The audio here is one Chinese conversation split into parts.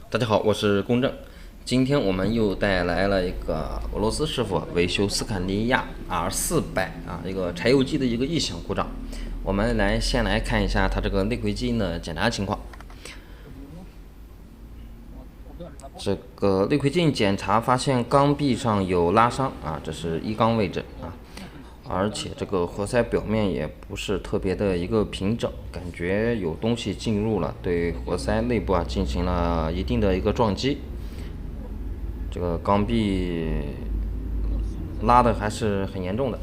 大家好，我是龚正。今天我们又带来了一个俄罗斯师傅维修斯堪的亚 R400一个柴油机的一个异响故障。我们先来看一下它这个内窥镜的检查情况。这个内窥镜检查发现缸壁上有拉伤这是一缸位置而且这个活塞表面也不是特别的一个平整，感觉有东西进入了，对活塞内部进行了一定的一个撞击。这个缸壁拉的还是很严重的。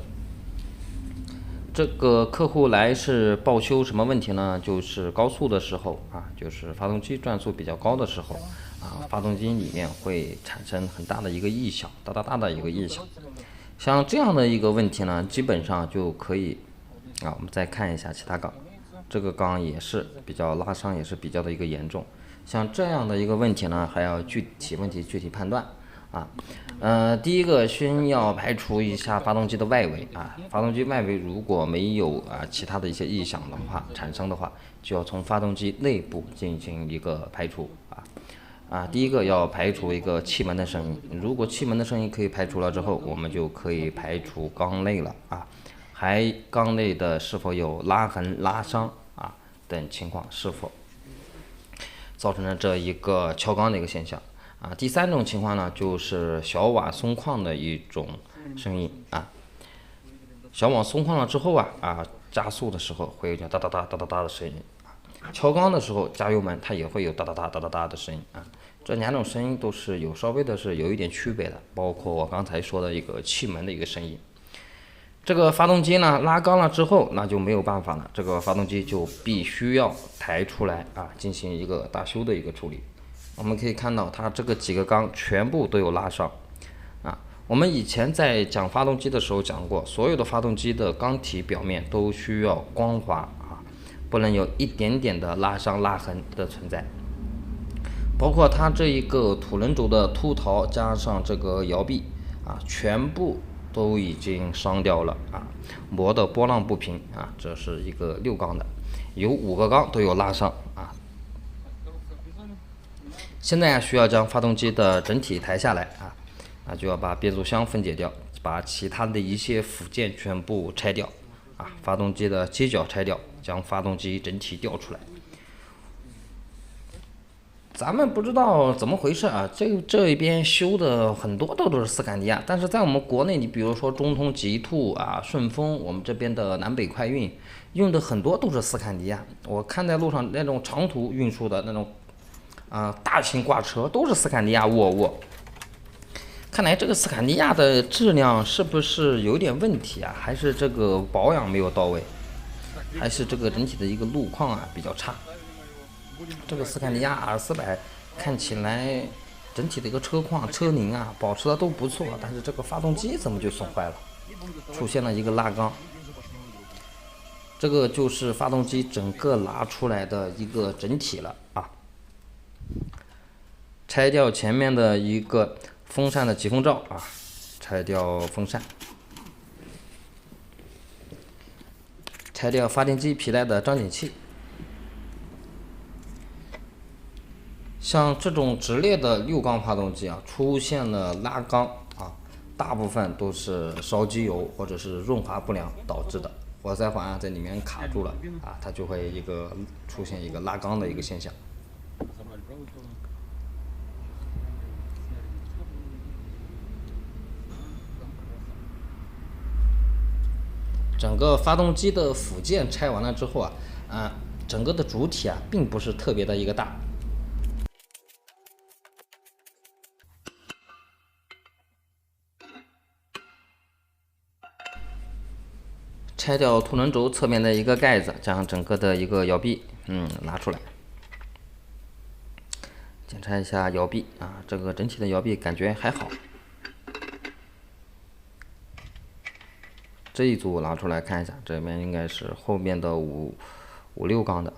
这个客户来是报修什么问题呢？就是高速的时候就是发动机转速比较高的时候发动机里面会产生很大的一个异响，哒哒哒的一个异响。像这样的一个问题呢，基本上就可以我们再看一下其他缸，这个缸也是比较拉伤，也是比较的一个严重。像这样的一个问题呢，还要具体问题具体判断第一个先要排除一下发动机的外围发动机外围如果没有其他的一些异响的话产生的话，就要从发动机内部进行一个排除第一个要排除一个气门的声音，如果气门的声音可以排除了之后，我们就可以排除缸内了还缸内的是否有拉痕、拉伤等情况，是否造成了这一个敲缸的一个现象第三种情况呢，就是小瓦松旷的一种声音小瓦松旷了之后加速的时候会有点哒哒哒哒哒哒的声音敲缸的时候加油门它也会有哒哒哒哒哒哒的声音这两种声音都是稍微的是有一点区别的，包括我刚才说的一个气门的一个声音。这个发动机呢拉缸了之后，那就没有办法了，这个发动机就必须要抬出来进行一个大修的一个处理。我们可以看到它这个几个缸全部都有拉伤我们以前在讲发动机的时候讲过，所有的发动机的缸体表面都需要光滑不能有一点点的拉伤拉痕的存在。包括它这一个土轮轴的凸槽加上这个摇臂全部都已经伤掉了磨的波浪不平这是一个6缸的，有5个缸都有拉伤现在需要将发动机的整体抬下来就要把变速箱分解掉，把其他的一些附件全部拆掉发动机的机脚拆掉，将发动机整体调出来。咱们不知道怎么回事这一边修的很多都是斯堪的亚，但是在我们国内，你比如说中通、极兔顺丰，我们这边的南北快运用的很多都是斯堪的亚。我看在路上那种长途运输的那种大型挂车都是斯堪的亚沃尔沃。看来这个斯堪的亚的质量是不是有点问题还是这个保养没有到位，还是这个整体的一个路况比较差。这个斯堪的亚 R400看起来整体的一个车况车龄保持的都不错，但是这个发动机怎么就损坏了，出现了一个拉缸。这个就是发动机整个拿出来的一个整体了拆掉前面的一个风扇的集风罩拆掉风扇，拆掉发电机皮带的张紧器。像这种直列的6缸发动机出现了拉缸大部分都是烧机油或者是润滑不良导致的，活塞环在里面卡住了它就会出现一个拉缸的一个现象。整个发动机的附件拆完了之后整个的主体并不是特别的一个大。拆掉凸轮轴侧面的一个盖子，将整个的一个摇臂拿出来，检查一下摇臂这个整体的摇臂感觉还好。这一组拿出来看一下，这边应该是后面的五六缸的。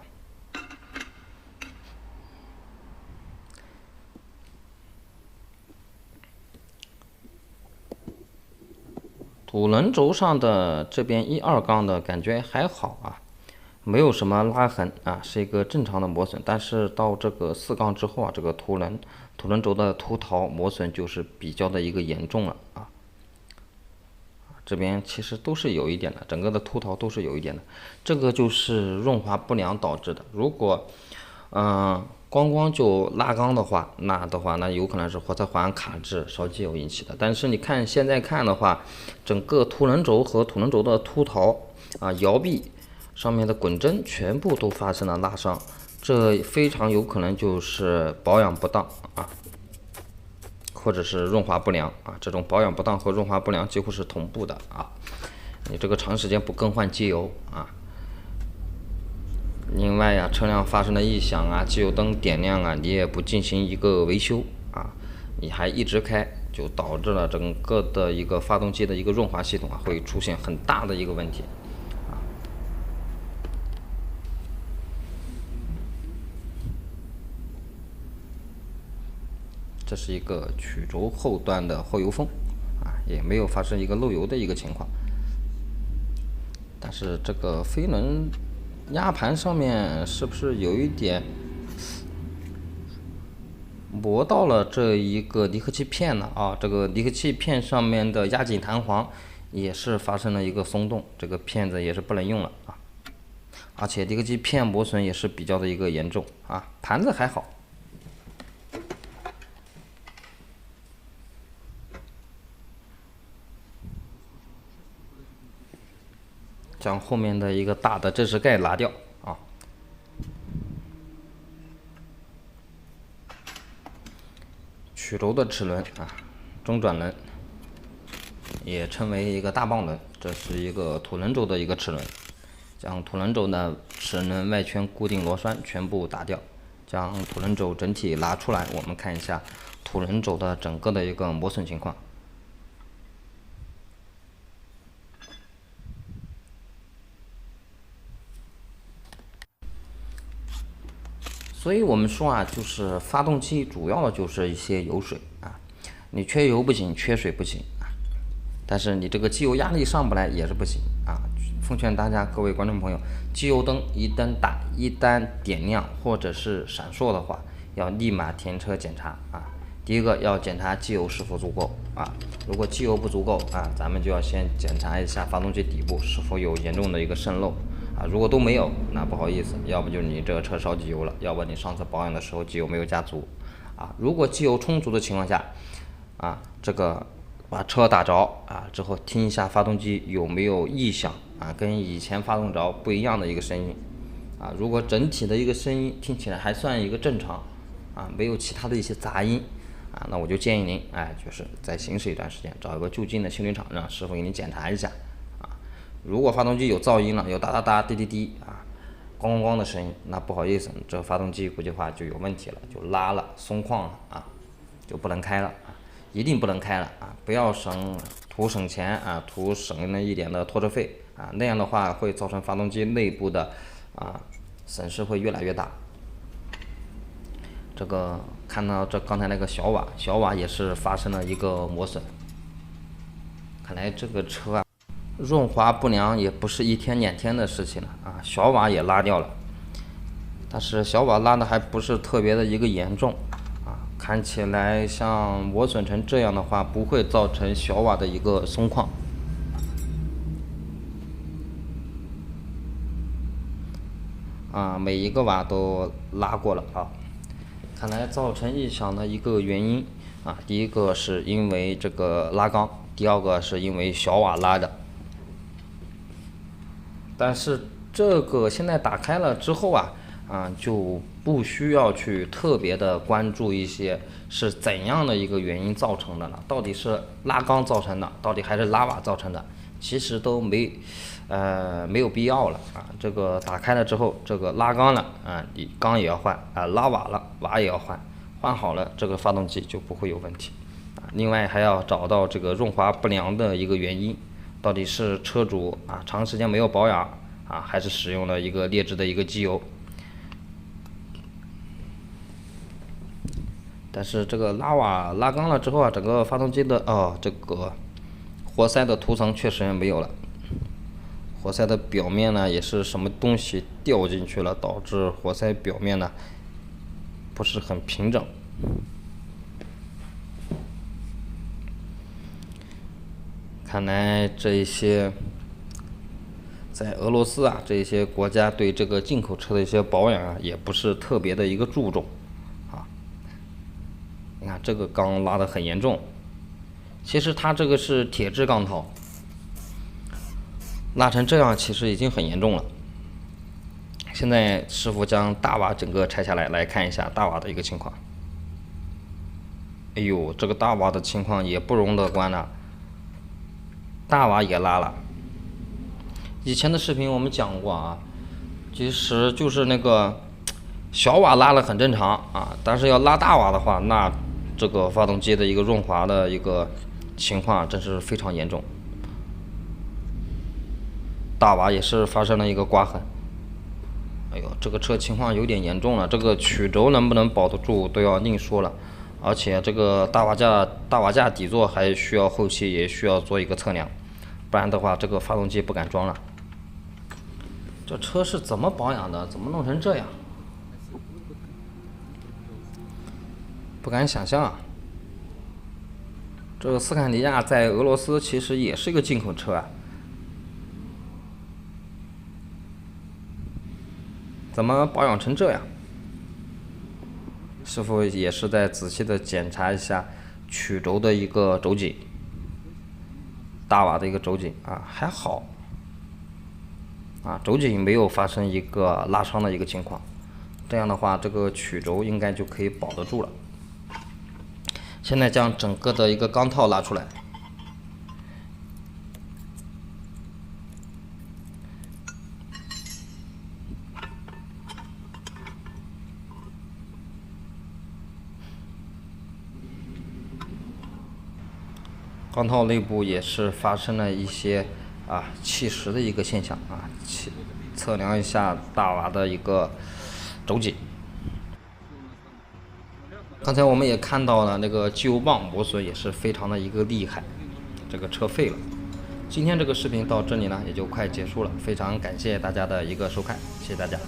土轮轴上的这边1、2缸的感觉还好没有什么拉痕啊，是一个正常的磨损。但是到这个4缸之后啊，这个土轮轴的凸槽磨损就是比较的一个严重了啊。这边其实都是有一点的，整个的凸槽都是有一点的，这个就是润滑不良导致的。如果光就拉缸的话，那有可能是活塞环卡滞烧机油引起的。但是你看现在看的话，整个土轮轴和土轮轴的凸槽啊、摇臂上面的滚针全部都发生了拉伤，这非常有可能就是保养不当啊。或者是润滑不良啊，这种保养不当和润滑不良几乎是同步的啊。你这个长时间不更换机油啊，另外呀，车辆发生了异响啊，机油灯点亮啊，你也不进行一个维修啊，你还一直开，就导致了整个的一个发动机的一个润滑系统啊，会出现很大的一个问题。这是一个曲轴后端的后油封啊，也没有发生一个漏油的一个情况。但是这个飞轮压盘上面是不是有一点磨到了这一个离合器片呢？啊，这个离合器片上面的压紧弹簧也是发生了一个松动，这个片子也是不能用了啊。而且离合器片磨损也是比较的一个严重啊，盘子还好。将后面的一个大的正时盖拿掉啊。曲轴的齿轮啊，中转轮也称为一个大棒轮，这是一个土轮轴的一个齿轮。将土轮轴的齿轮外圈固定螺栓全部打掉，将土轮轴整体拿出来，我们看一下土轮轴的整个的一个磨损情况。所以我们说啊，就是发动机主要的就是一些油水啊，你缺油不行，缺水不行啊，但是你这个机油压力上不来也是不行啊。奉劝大家各位观众朋友，机油灯一旦点亮或者是闪烁的话，要立马停车检查啊。第一个要检查机油是否足够啊，如果机油不足够啊，咱们就要先检查一下发动机底部是否有严重的一个渗漏。啊，如果都没有，那不好意思，要不就是你这个车烧机油了，要不你上次保养的时候机油没有加足，啊，如果机油充足的情况下，啊，这个把车打着啊之后，听一下发动机有没有异响啊，跟以前发动着不一样的一个声音，啊，如果整体的一个声音听起来还算一个正常，啊，没有其他的一些杂音，啊，那我就建议您，就是再行驶一段时间，找一个就近的修理厂让师傅给你检查一下。如果发动机有噪音了，有哒哒哒、滴滴滴啊、咣咣咣的声音，那不好意思，这发动机估计话就有问题了，就拉了、松旷了啊，就不能开了啊，一定不能开了啊！不要图省钱啊，图省了一点的拖车费啊，那样的话会造成发动机内部的损失会越来越大。这个看到这刚才那个小瓦也是发生了一个磨损，看来这个车啊。润滑不良也不是1天2天的事情了啊，小瓦也拉掉了，但是小瓦拉的还不是特别的一个严重啊，看起来像磨损成这样的话，不会造成小瓦的一个松旷。啊，每一个瓦都拉过了啊，看来造成异响的一个原因啊，第一个是因为这个拉缸，第二个是因为小瓦拉的。但是这个现在打开了之后啊，就不需要去特别的关注一些是怎样的一个原因造成的了，到底是拉缸造成的，到底还是拉瓦造成的，其实都没有必要了啊。这个打开了之后，这个拉缸了啊，你缸也要换啊，拉瓦了瓦也要换，换好了这个发动机就不会有问题啊。另外还要找到这个润滑不良的一个原因。到底是车主长时间没有保养还是使用了一个劣质的一个机油？但是这个拉瓦拉缸了之后整个发动机的这个活塞的涂层确实没有了，活塞的表面呢也是什么东西掉进去了，导致活塞表面呢不是很平整。看来这一些在俄罗斯啊，这些国家对这个进口车的一些保养啊，也不是特别的一个注重啊。你看这个钢拉得很严重，其实它这个是铁质钢套，拉成这样其实已经很严重了。现在师傅将大瓦整个拆下来，来看一下大瓦的一个情况。哎呦，这个大瓦的情况也不容乐观了，大瓦也拉了。以前的视频我们讲过啊，其实就是那个小瓦拉了很正常啊，但是要拉大瓦的话，那这个发动机的一个润滑的一个情况真是非常严重。大瓦也是发生了一个刮痕。哎呦，这个车情况有点严重了，这个曲轴能不能保得住都要另说了。而且这个大瓦架底座还需要后期也需要做一个测量，不然的话这个发动机不敢装了。这车是怎么保养的？怎么弄成这样？不敢想象啊！这个斯堪迪亚在俄罗斯其实也是一个进口车啊，怎么保养成这样？师傅也是在仔细的检查一下曲轴的一个轴颈，大瓦的一个轴颈啊，还好啊，轴颈没有发生一个拉伤的一个情况，这样的话这个曲轴应该就可以保得住了。现在将整个的一个钢套拉出来，钢套内部也是发生了一些气蚀的一个现象啊，测量一下大瓦的一个轴颈。刚才我们也看到了那个机油泵磨损也是非常的一个厉害，这个车废了。今天这个视频到这里呢也就快结束了，非常感谢大家的一个收看，谢谢大家。